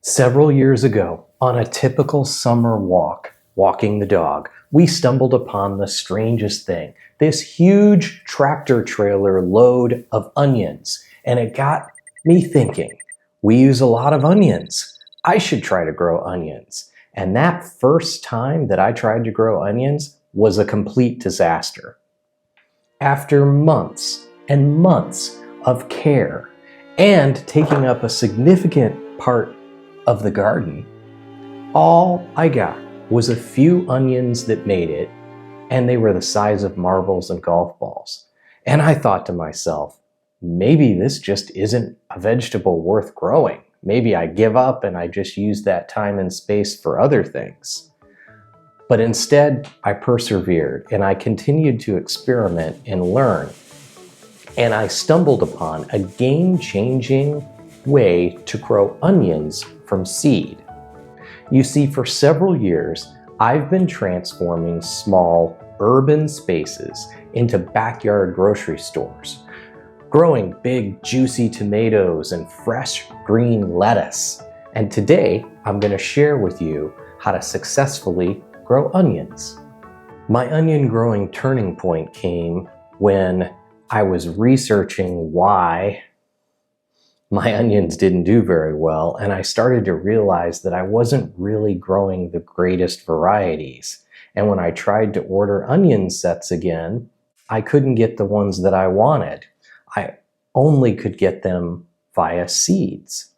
Several years ago, on a typical summer walk, walking the dog, we stumbled upon the strangest thing. This huge tractor trailer load of onions. And it got me thinking, we use a lot of onions. I should try to grow onions. And that first time that I tried to grow onions was a complete disaster. After months and months of care and taking up a significant part of the garden, all I got was a few onions that made it, and they were the size of marbles and golf balls. And I thought to myself, maybe this just isn't a vegetable worth growing. Maybe I give up and I just use that time and space for other things. But instead, I persevered and I continued to experiment and learn. And I stumbled upon a game-changing way to grow onions from seed. You see, for several years, I've been transforming small urban spaces into backyard grocery stores, growing big juicy tomatoes and fresh green lettuce. And today, I'm going to share with you how to successfully grow onions. My onion growing turning point came when I was researching why my onions didn't do very well, and I started to realize that I wasn't really growing the greatest varieties. And when I tried to order onion sets again, I couldn't get the ones that I wanted. I only could get them via seeds.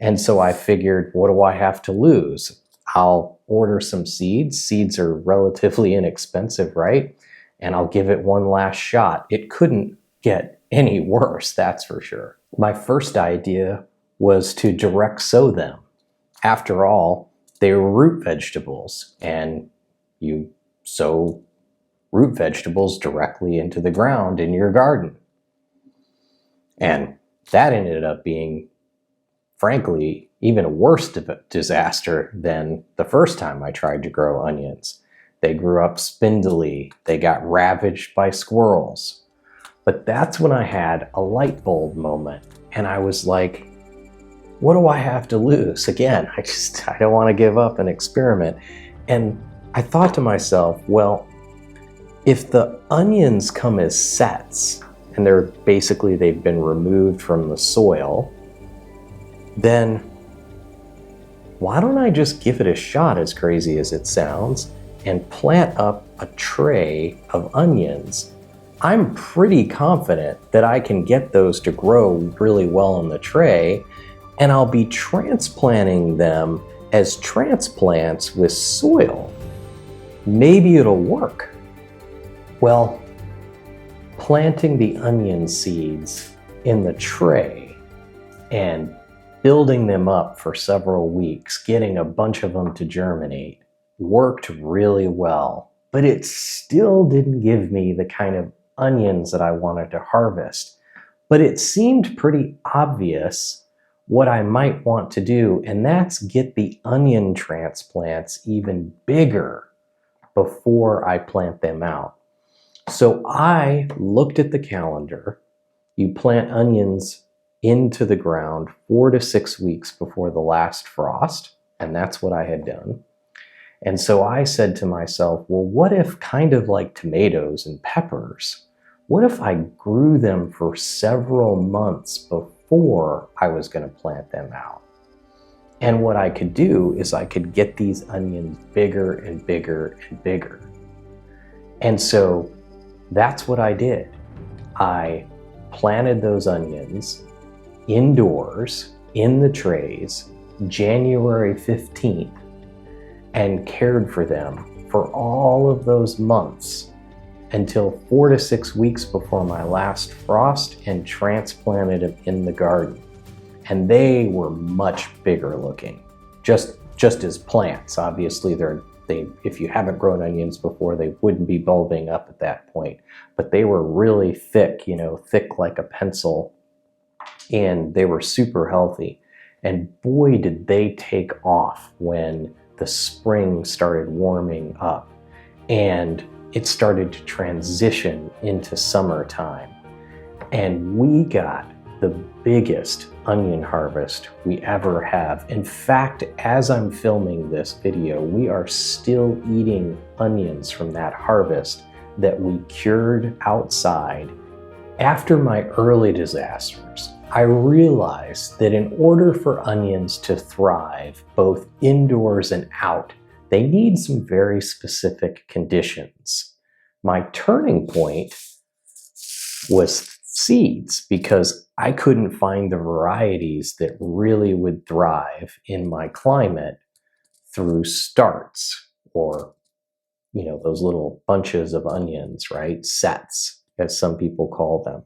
And so I figured, what do I have to lose? I'll order some seeds. Seeds are relatively inexpensive, right? And I'll give it one last shot. It couldn't get any worse, that's for sure. My first idea was to direct sow them. After all, they were root vegetables, and you sow root vegetables directly into the ground in your garden. And that ended up being, frankly, even a worse disaster than the first time I tried to grow onions. They grew up spindly, they got ravaged by squirrels. But that's when I had a light bulb moment, and I was like, what do I have to lose? Again, I don't want to give up and experiment. And I thought to myself, well, if the onions come as sets, and they've been removed from the soil, then why don't I just give it a shot, as crazy as it sounds, and plant up a tray of onions? I'm pretty confident that I can get those to grow really well in the tray, and I'll be transplanting them as transplants with soil. Maybe it'll work. Well, planting the onion seeds in the tray and building them up for several weeks, getting a bunch of them to germinate, worked really well, but it still didn't give me the kind of onions that I wanted to harvest. But it seemed pretty obvious what I might want to do, and that's get the onion transplants even bigger before I plant them out. So I looked at the calendar. You plant onions into the ground 4 to 6 weeks before the last frost, and that's what I had done. And so I said to myself, well, what if, kind of like tomatoes and peppers, what if I grew them for several months before I was going to plant them out? And what I could do is I could get these onions bigger and bigger and bigger. And so that's what I did. I planted those onions indoors in the trays January 15th and cared for them for all of those months until 4 to 6 weeks before my last frost, and transplanted them in the garden. And they were much bigger looking, just as plants. Obviously, if you haven't grown onions before, they wouldn't be bulbing up at that point. But they were really thick, thick like a pencil, and they were super healthy. And boy, did they take off when the spring started warming up and it started to transition into summertime. And we got the biggest, onion harvest we ever have. In fact, as I'm filming this video, we are still eating onions from that harvest that we cured outside. After my early disasters, I realized that in order for onions to thrive both indoors and out, they need some very specific conditions. My turning point was seeds, because I couldn't find the varieties that really would thrive in my climate through starts, or those little bunches of onions, right? Sets, as some people call them.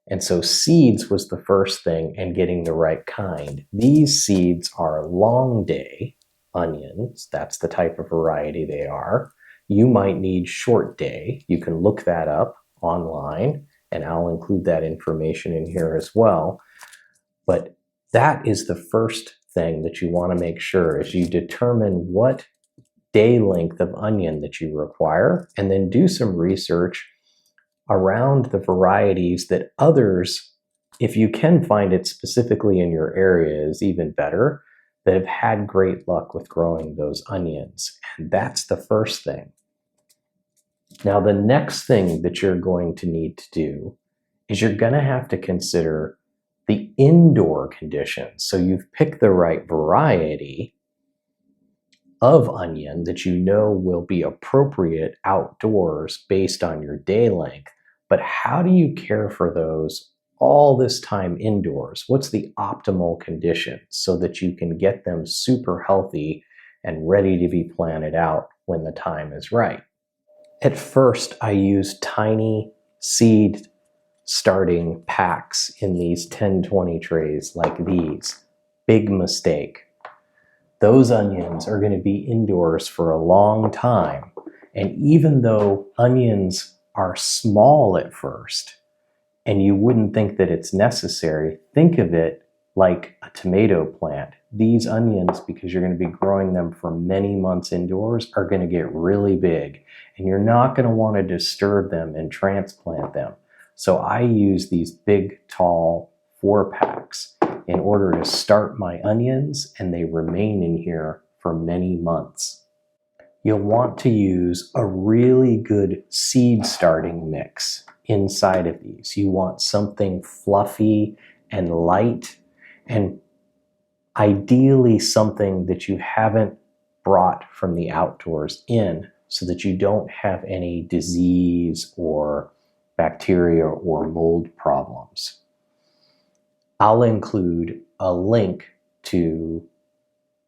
And so seeds was the first thing, and getting the right kind. These seeds are long day onions. That's the type of variety they are. You might need short day. You can look that up online, and I'll include that information in here as well. But that is the first thing that you want to make sure, is you determine what day length of onion that you require, and then do some research around the varieties that others, if you can find it specifically in your area, is even better, that have had great luck with growing those onions. And that's the first thing. Now, the next thing that you're going to need to do is you're going to have to consider the indoor conditions. So you've picked the right variety of onion that you know will be appropriate outdoors based on your day length. But how do you care for those all this time indoors? What's the optimal conditions so that you can get them super healthy and ready to be planted out when the time is right? At first, I used tiny seed starting packs in these 10-20 trays like these. Big mistake. Those onions are going to be indoors for a long time. And even though onions are small at first, and you wouldn't think that it's necessary, think of it like a tomato plant. These onions, because you're going to be growing them for many months indoors, are going to get really big, and you're not going to want to disturb them and transplant them. So I use these big, tall 4-packs in order to start my onions, and they remain in here for many months. You'll want to use a really good seed starting mix inside of these. You want something fluffy and light, and ideally something that you haven't brought from the outdoors in, so that you don't have any disease or bacteria or mold problems. I'll include a link to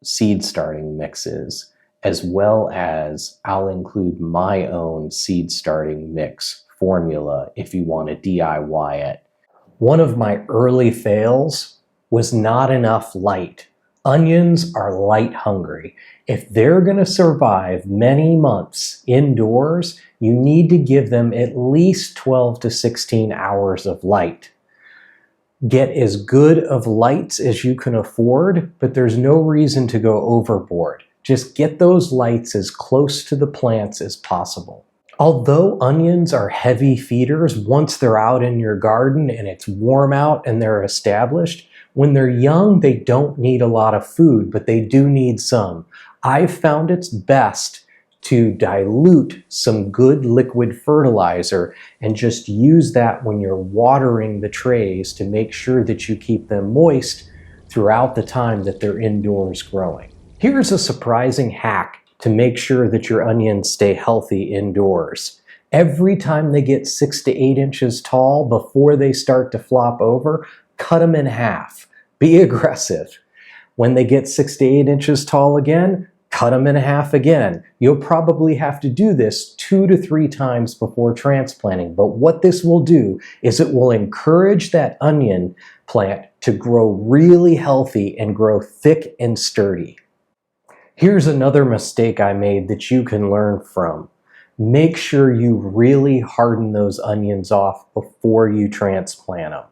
seed starting mixes, as well as I'll include my own seed starting mix formula if you want to DIY it. One of my early fails was not enough light. Onions are light hungry. If they're going to survive many months indoors, you need to give them at least 12 to 16 hours of light. Get as good of lights as you can afford, but there's no reason to go overboard. Just get those lights as close to the plants as possible. Although onions are heavy feeders, once they're out in your garden and it's warm out and they're established, when they're young, they don't need a lot of food, but they do need some. I've found it's best to dilute some good liquid fertilizer and just use that when you're watering the trays to make sure that you keep them moist throughout the time that they're indoors growing. Here's a surprising hack to make sure that your onions stay healthy indoors. Every time they get 6 to 8 inches tall, before they start to flop over, cut them in half. Be aggressive. When they get 6 to 8 inches tall again, cut them in half again. You'll probably have to do this 2 to 3 times before transplanting, but what this will do is it will encourage that onion plant to grow really healthy and grow thick and sturdy. Here's another mistake I made that you can learn from. Make sure you really harden those onions off before you transplant them.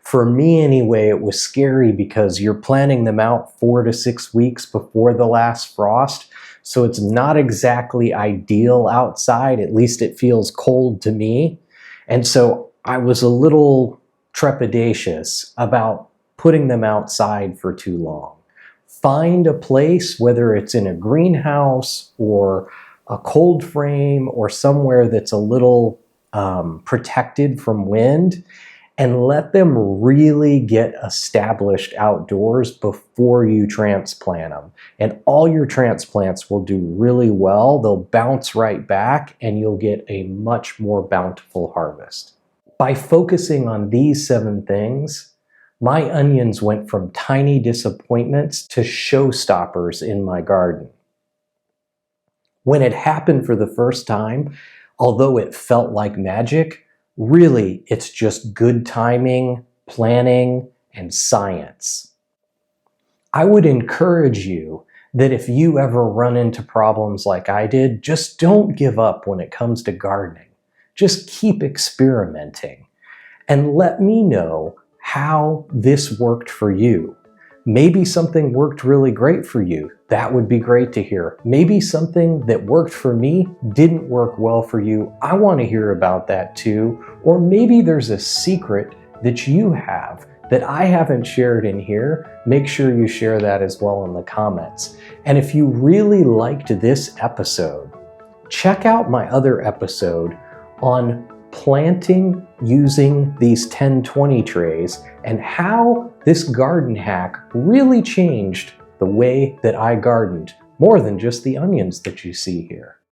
For me anyway, it was scary because you're planting them out 4 to 6 weeks before the last frost, so it's not exactly ideal outside. At least it feels cold to me. And so I was a little trepidatious about putting them outside for too long. Find a place, whether it's in a greenhouse or a cold frame or somewhere that's a little protected from wind, and let them really get established outdoors before you transplant them. And all your transplants will do really well. They'll bounce right back and you'll get a much more bountiful harvest. By focusing on these 7 things, my onions went from tiny disappointments to showstoppers in my garden. When it happened for the first time, although it felt like magic, really it's just good timing, planning, and science. I would encourage you that if you ever run into problems like I did, just don't give up when it comes to gardening. Just keep experimenting and let me know how this worked for you. Maybe something worked really great for you. That would be great to hear. Maybe something that worked for me didn't work well for you. I want to hear about that too. Or maybe there's a secret that you have that I haven't shared in here. Make sure you share that as well in the comments. And if you really liked this episode, check out my other episode on planting using these 10-20 trays and how this garden hack really changed the way that I gardened, more than just the onions that you see here.